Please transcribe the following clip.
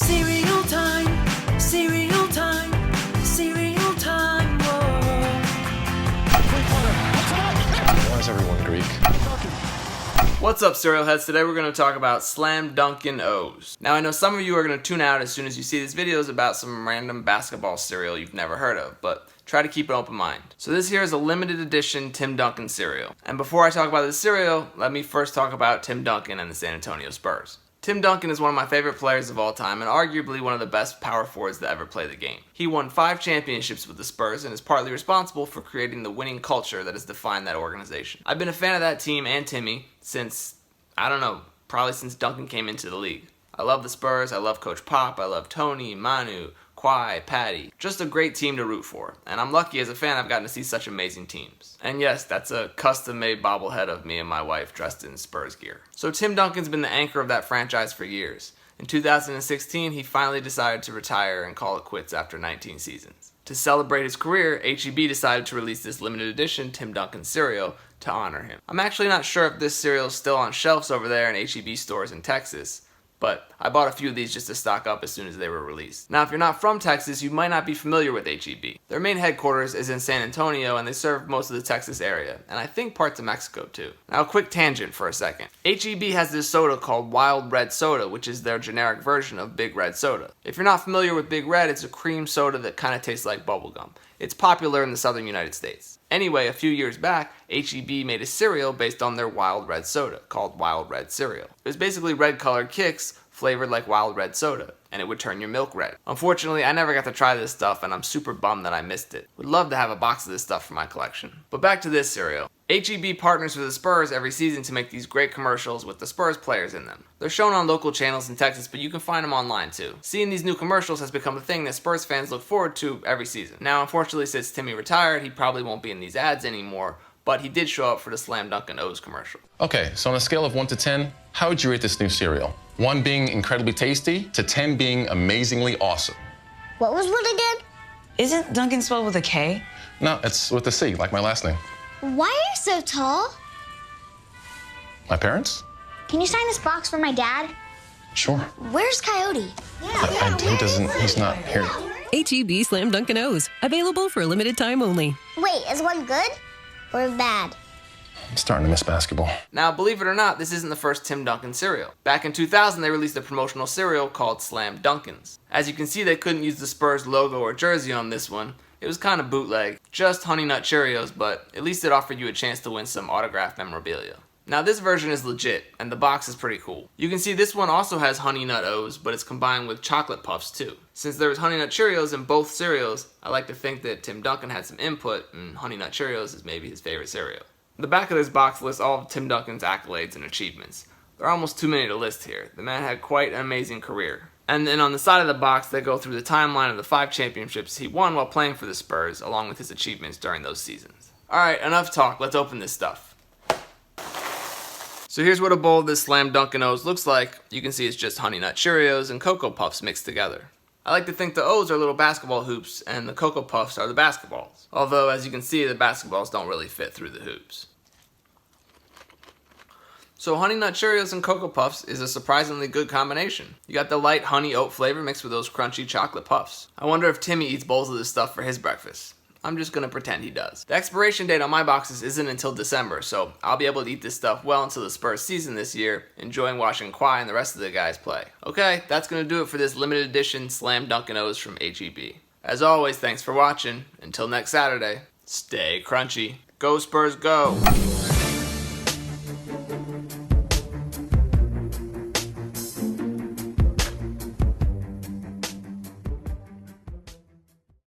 Cereal time, cereal time, cereal time, whoa. Why is everyone Greek? What's up, cereal heads? Today we're going to talk about Duncan O's. Now I know some of you are going to tune out as soon as you see these videos about some random basketball cereal you've never heard of, but try to keep an open mind. So this here is a limited edition Tim Duncan cereal. And before I talk about this cereal, let me first talk about Tim Duncan and the San Antonio Spurs. Tim Duncan is one of my favorite players of all time and arguably one of the best power forwards that ever played the game. He won 5 championships with the Spurs and is partly responsible for creating the winning culture that has defined that organization. I've been a fan of that team and Timmy since, I don't know, probably since Duncan came into the league. I love the Spurs, I love Coach Pop, I love Tony, Manu, Kawhi, Patty. Just a great team to root for. And I'm lucky as a fan I've gotten to see such amazing teams. And yes, that's a custom-made bobblehead of me and my wife dressed in Spurs gear. So Tim Duncan's been the anchor of that franchise for years. In 2016, he finally decided to retire and call it quits after 19 seasons. To celebrate his career, H-E-B decided to release this limited edition Tim Duncan cereal to honor him. I'm actually not sure if this cereal is still on shelves over there in H-E-B stores in Texas, but I bought a few of these just to stock up as soon as they were released. Now, if you're not from Texas, you might not be familiar with H-E-B. Their main headquarters is in San Antonio, and they serve most of the Texas area, and I think parts of Mexico too. Now, a quick tangent for a second. H-E-B has this soda called Wild Red Soda, which is their generic version of Big Red Soda. If you're not familiar with Big Red, it's a cream soda that kind of tastes like bubblegum. It's popular in the southern United States. Anyway, a few years back, H-E-B made a cereal based on their Wild Red Soda, called Wild Red Cereal. It was basically red-colored kicks flavored like Wild Red Soda, and it would turn your milk red. Unfortunately, I never got to try this stuff, and I'm super bummed that I missed it. Would love to have a box of this stuff for my collection. But back to this cereal. H-E-B partners with the Spurs every season to make these great commercials with the Spurs players in them. They're shown on local channels in Texas, but you can find them online too. Seeing these new commercials has become a thing that Spurs fans look forward to every season. Now, unfortunately, since Timmy retired, he probably won't be in these ads anymore, but he did show up for the Duncan O's commercial. Okay, so on a scale of 1 to 10, how would you rate this new cereal? 1 being incredibly tasty to 10 being amazingly awesome. What was what again? Isn't Duncan spelled with a K? No, it's with a C, like my last name. Why are you so tall? My parents? Can you sign this box for my dad? Sure. Where's Coyote? He's not here. H-E-B Slam Duncan O's. Available for a limited time only. Wait, is one good or bad? I'm starting to miss basketball. Now, believe it or not, this isn't the first Tim Duncan cereal. Back in 2000, they released a promotional cereal called Slam Dunkins. As you can see, they couldn't use the Spurs logo or jersey on this one. It was kind of bootleg, just Honey Nut Cheerios, but at least it offered you a chance to win some autographed memorabilia. Now, this version is legit, and the box is pretty cool. You can see this one also has Honey Nut O's, but it's combined with chocolate puffs too. Since there was Honey Nut Cheerios in both cereals, I like to think that Tim Duncan had some input, and Honey Nut Cheerios is maybe his favorite cereal. The back of this box lists all of Tim Duncan's accolades and achievements. There are almost too many to list here. The man had quite an amazing career. And then on the side of the box, they go through the timeline of the 5 championships he won while playing for the Spurs, along with his achievements during those seasons. Alright, enough talk, let's open this stuff. So here's what a bowl of this Duncan O's looks like. You can see it's just Honey Nut Cheerios and Cocoa Puffs mixed together. I like to think the O's are little basketball hoops and the Cocoa Puffs are the basketballs. Although, as you can see, the basketballs don't really fit through the hoops. So Honey Nut Cheerios and Cocoa Puffs is a surprisingly good combination. You got the light honey oat flavor mixed with those crunchy chocolate puffs. I wonder if Timmy eats bowls of this stuff for his breakfast. I'm just gonna pretend he does. The expiration date on my boxes isn't until December, so I'll be able to eat this stuff well until the Spurs season this year, enjoying watching Kawhi and the rest of the guys play. Okay, that's gonna do it for this limited edition Duncan O's from H-E-B. As always, thanks for watching. Until next Saturday, stay crunchy. Go Spurs, go!